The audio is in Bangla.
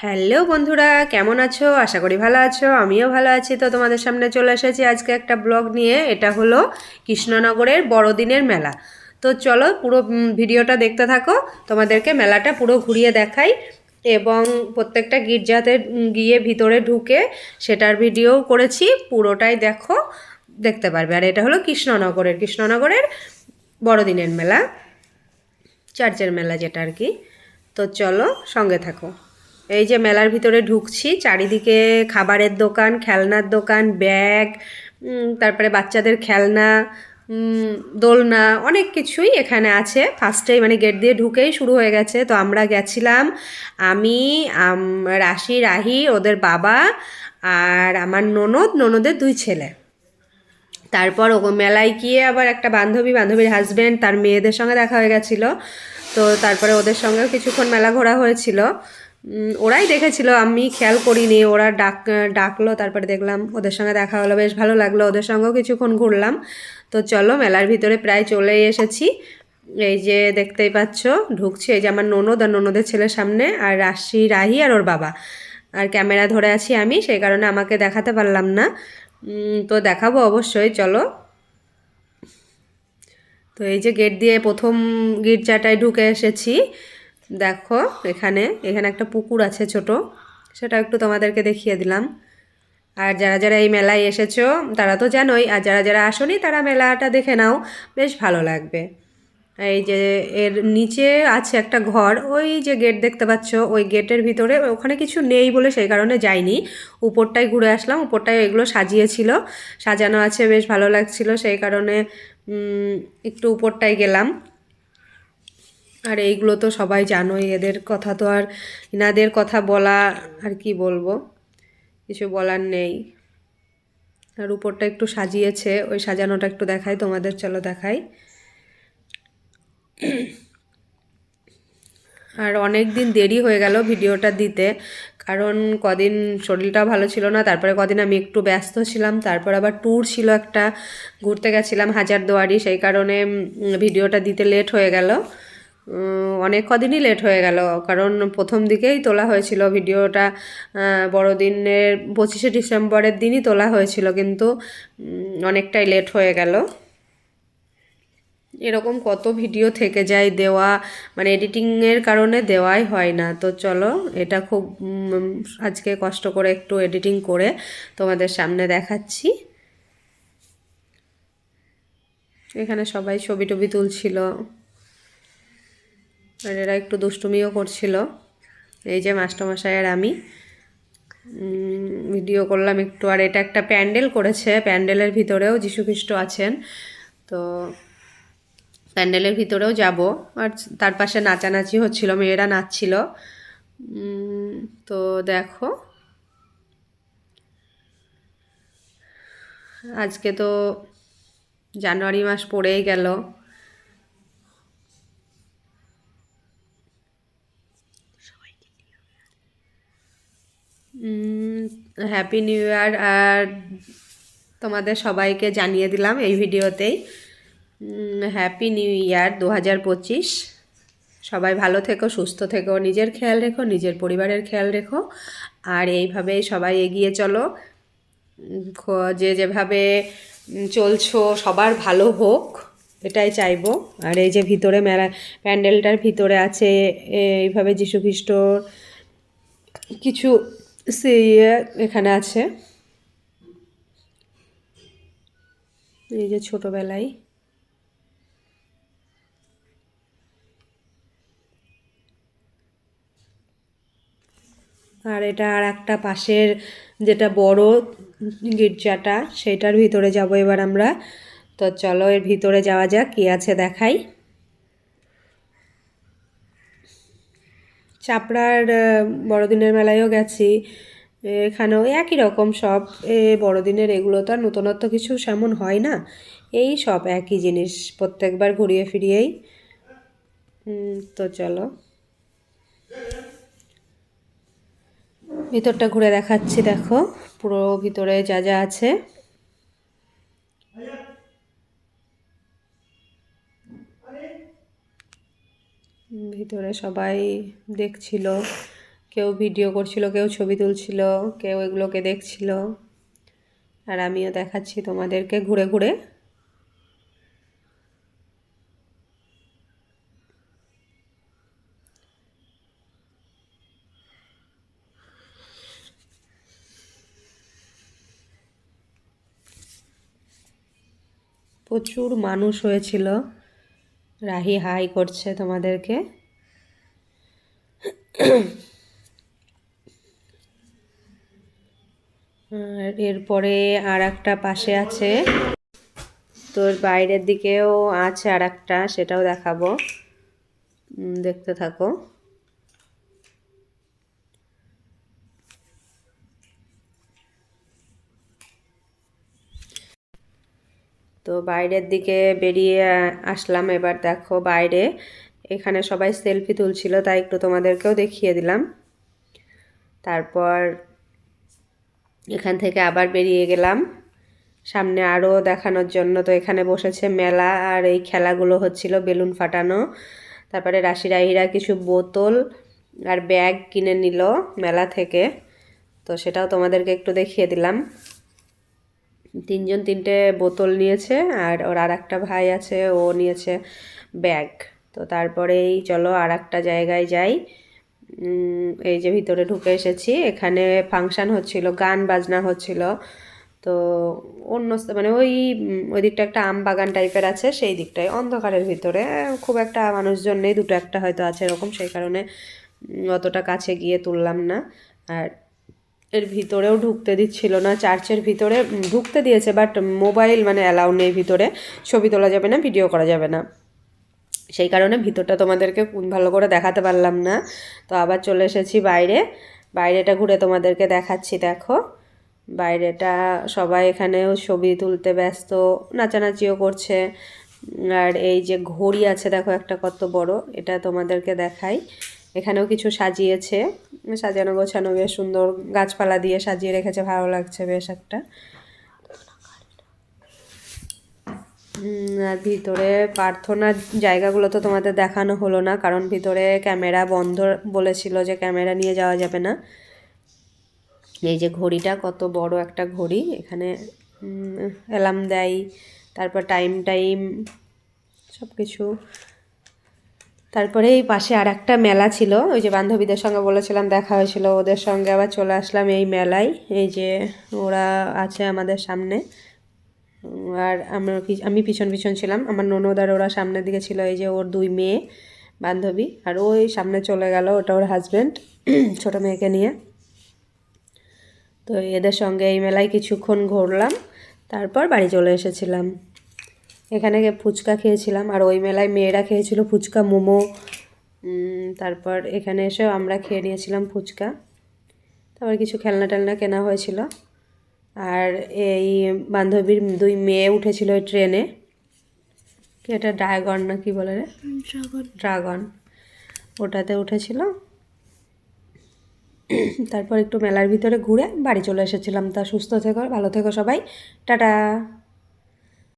হ্যালো বন্ধুরা, কেমন আছো? আশা করি ভালো আছো। আমিও ভালো আছি। তো তোমাদের সামনে চলে এসেছি আজকে একটা ব্লগ নিয়ে। এটা হলো কৃষ্ণনগরের বড়দিনের মেলা। তো চলো পুরো ভিডিওটা দেখতে থাকো। তোমাদেরকে মেলাটা পুরো ঘুরিয়ে দেখাই এবং প্রত্যেকটা গির্জাতে গিয়ে ভিতরে ঢুকে সেটার ভিডিও করেছি। পুরোটাই দেখো, দেখতে পারবে। আর এটা হলো কৃষ্ণনগরের বড়দিনের মেলা, চার্চের মেলা যেটা আর কি। তো চলো সঙ্গে থাকো। এই যে মেলার ভিতরে ঢুকছি, চারিদিকে খাবারের দোকান, খেলনার দোকান, ব্যাগ, তারপরে বাচ্চাদের খেলনা, দোলনা, অনেক কিছুই এখানে আছে। ফার্স্টেই মানে গেট দিয়ে ঢুকেই শুরু হয়ে গেছে। তো আমরা গেছিলাম, আমি, রাশি, রাহি, ওদের বাবা আর আমার ননদের 2 ছেলে। তারপর ও মেলায় গিয়ে আবার একটা বান্ধবীর হাজব্যান্ড, তার মেয়েদের সঙ্গে দেখা হয়ে গেছিলো। তো তারপরে ওদের সঙ্গেও কিছুক্ষণ মেলা ঘোরা হয়েছিল। ওরাই দেখেছিল, আমি খেয়াল করিনি। ওরা ডাকলো, তারপরে দেখলাম, ওদের সঙ্গে দেখা হলো, বেশ ভালো লাগলো। ওদের সঙ্গেও কিছুক্ষণ ঘুরলাম। তো চলো মেলার ভিতরে প্রায় চলেই এসেছি। এই যে দেখতেই পাচ্ছ, ঢুকছি। এই যে আমার ননদ আর ননদের ছেলের সামনে, আর রাশি, রাহি আর ওর বাবা। আর ক্যামেরা ধরে আছি আমি, সেই কারণে আমাকে দেখাতে পারলাম না। তো দেখাবো অবশ্যই, চলো। তো এই যে গেট দিয়ে প্রথম গির্জাটায় ঢুকে এসেছি। দেখো এখানে এখানে একটা পুকুর আছে ছোট, সেটা একটু তোমাদেরকে দেখিয়ে দিলাম। আর যারা যারা এই মেলায় এসেছো তারা তো জানোই, আর যারা যারা আসোনি তারা মেলাটা দেখে নাও, বেশ ভালো লাগবে। এই যে এর নিচে আছে একটা ঘর, ওই যে গেট দেখতে পাচ্ছ, ওই গেটের ভিতরে ওখানে কিছু নেই বলে সেই কারণে যাইনি। উপরটায় ঘুরে আসলাম, উপরটায় এগুলো সাজিয়েছিল, সাজানো আছে, বেশ ভালো লাগছিল, সেই কারণে একটু উপরটায় গেলাম। আর এইগুলো তো সবাই জানোই, এদের কথা তো আর, ইনাদের কথা বলা আর কি বলবো, কিছু বলার নেই। আর উপরটা একটু সাজিয়েছে, ওই সাজানোটা একটু দেখাই তোমাদের, চলো দেখাই। আর অনেক দিন দেরি হয়ে গেল ভিডিওটা দিতে, কারণ কদিন শরীরটা ভালো ছিল না, তারপরে কদিন আমি একটু ব্যস্ত ছিলাম, তারপর আবার ট্যুর ছিল একটা, ঘুরতে গেছিলাম হাজারদুয়ারি, সেই কারণে ভিডিওটা দিতে লেট হয়ে গেল। অনেক কদিনই লেট হয়ে গেল, কারণ প্রথম দিকেই তোলা হয়েছিল ভিডিওটা। বড়দিনের 25শে ডিসেম্বরের দিনই তোলা হয়েছিল, কিন্তু অনেকটাই লেট হয়ে গেল। এরকম কত ভিডিও থেকে যায় দেওয়া, মানে এডিটিংয়ের কারণে দেওয়াই হয় না। তো চলো, এটা খুব আজকে কষ্ট করে একটু এডিটিং করে তোমাদের সামনে দেখাচ্ছি। এখানে সবাই ছবি টবি তুলছিল, আর এরা একটু দুষ্টুমিও করছিল। এই যে মাস্টারমশাই আর আমি ভিডিও করলাম একটু। আর এটা একটা প্যান্ডেল করেছে, প্যান্ডেলের ভিতরেও যীশুখ্রিস্ট আছেন। তো প্যান্ডেলের ভিতরেও যাব। আর তার পাশে নাচানাচি হচ্ছিল, মেয়েরা নাচছিল। তো দেখো, আজকে তো জানুয়ারি মাস পড়েই গেল। হ্যাপি নিউ ইয়ার আর তোমাদের সবাইকে জানিয়ে দিলাম এই ভিডিওতেই। Happy new year 2025। সবাই ভালো থেকো, সুস্থ থেকো, নিজের খেয়াল রেখো, নিজের পরিবারের খেয়াল রেখো। আর এইভাবেই সবাই এগিয়ে চলো। যে যেভাবে চলছো সবার ভালো হোক, এটাই চাইবো। আর এই যে ভিতরে মেলা, প্যান্ডেলটার ভিতরে আছে এইভাবে যীশুখ্রিস্টর কিছু এখানে আছে। এই যে ছোটবেলায়। আর এটা আর একটা পাশের যেটা বড় গির্জাটা, সেটার ভিতরে যাব এবার আমরা। তো চলো এর ভিতরে যাওয়া যাক, কী আছে দেখাই। চাপড়ার বড়দিনের মেলায়ও গেছি, এখানেও একই রকম সব। বড়দিনের এগুলো তো আর নতুনত্ব কিছু সেমন হয় না, এই সব একই জিনিস প্রত্যেকবার ঘুরিয়ে ফিরিয়েই। তো চলো ভিতরটা ঘুরে দেখাচ্ছি, দেখো পুরো ভিতরে যা যা আছে। ভিতরে সবাই দেখছিল কেউ ভিডিও করছিল, কেউ ছবি তুলছিল, কেউ এগুলোকে দেখছিল, আর আমিও দেখাচ্ছি তোমাদেরকে ঘুরে ঘুরে। প্রচুর মানুষ হয়েছিল। রাহি হাই করছে তোমাদেরকে। আর এরপরে আর একটা পাশে আছে, তোর বাইরের দিকেও আছে আর একটা, সেটাও দেখাবো, দেখতে থাকো। তো বাইরের দিকে বেরিয়ে আসলাম। এবার দেখো বাইরে এখানে সবাই সেলফি তুলছিল, তাই একটু তোমাদেরকেও দেখিয়ে দিলাম। তারপর এখান থেকে আবার বেরিয়ে গেলাম সামনে আরও দেখানোর জন্য। তো এখানে বসেছে মেলা, আর এই খেলাগুলো হচ্ছিল, বেলুন ফাটানো। তারপরে রাহিরা কিছু বোতল আর ব্যাগ কিনে নিল মেলা থেকে, তো সেটাও তোমাদেরকে একটু দেখিয়ে দিলাম। তিনজন তিনটে বোতল নিয়েছে, আর ওর আর একটা ভাই আছে, ও নিয়েছে ব্যাগ। তো তারপরেই চলো আর একটা জায়গায় যাই। এই যে ভিতরে ঢুকে এসেছি, এখানে ফাংশান হচ্ছিল, গান বাজনা হচ্ছিল। তো অন্য মানে ওই দিকটা একটা আম বাগান টাইপের আছে, সেই দিকটায় অন্ধকারের ভিতরে, খুব একটা মানুষজন নেই, দুটো একটা হয়তো আছে এরকম, সেই কারণে অতটা কাছে গিয়ে তুললাম না। আর এর ভিতরেও ঢুকতে দিচ্ছিল না, চার্চের ভিতরে ঢুকতে দিয়েছে, বাট মোবাইল মানে অ্যালাউ নেই ভিতরে, ছবি তোলা যাবে না, ভিডিও করা যাবে না, সেই কারণে ভিতরটা তোমাদেরকে ভালো করে দেখাতে পারলাম না। তো আবার চলে এসেছি বাইরে, বাইরেটা ঘুরে তোমাদেরকে দেখাচ্ছি। দেখো বাইরেটা সবাই এখানেও ছবি তুলতে ব্যস্ত, নাচানাচিও করছে। আর এই যে ঘড়ি আছে দেখো একটা কত বড়, এটা তোমাদেরকে দেখাই। এখানেও কিছু সাজিয়েছে, সাজানো গোছানো বেশ সুন্দর, গাছপালা দিয়ে সাজিয়ে রেখেছে, ভালো লাগছে বেশ একটা। আর ভিতরে প্রার্থনার জায়গাগুলো তো তোমাদের দেখানো হলো না, কারণ ভিতরে ক্যামেরা বন্ধ বলেছিল, যে ক্যামেরা নিয়ে যাওয়া যাবে না। এই যে ঘড়িটা কত বড় একটা ঘড়ি, এখানে অ্যালার্ম দেয়, তারপর টাইম সব কিছু। তারপরে এই পাশে আর একটা মেলা ছিল, ওই যে বান্ধবীদের সঙ্গে বলেছিলাম দেখা হয়েছিল, ওদের সঙ্গে আবার চলে আসলাম এই মেলায়। এই যে ওরা আছে আমাদের সামনে, আর আমি পিছন পিছন ছিলাম, আমার ননদ আর ওরা সামনের দিকে ছিল। এই যে ওর দুই মেয়ে বান্ধবী, আর ওই সামনে চলে গেল, ওটা ওর হাজব্যান্ড ছোটো মেয়েকে নিয়ে। তো এদের সঙ্গে এই মেলায় কিছুক্ষণ ঘুরলাম, তারপর বাড়ি চলে এসেছিলাম। এখানে ফুচকা খেয়েছিলাম, আর ওই মেলায় মেয়েরা খেয়েছিল ফুচকা, মোমো। তারপর এখানে এসেও আমরা খেয়ে নিয়েছিলাম ফুচকা। তারপর কিছু খেলনা টেলনা কেনা হয়েছিল। আর এই বান্ধবীর দুই মেয়ে উঠেছিল ওই ট্রেনে, কি এটা ড্রাগন না কি বলে রে, ড্রাগন, ওটাতে উঠেছিল। তারপর একটু মেলার ভিতরে ঘুরে বাড়ি চলে এসেছিলাম। তা সুস্থ থেকো, ভালো থেকো সবাই, টাটা।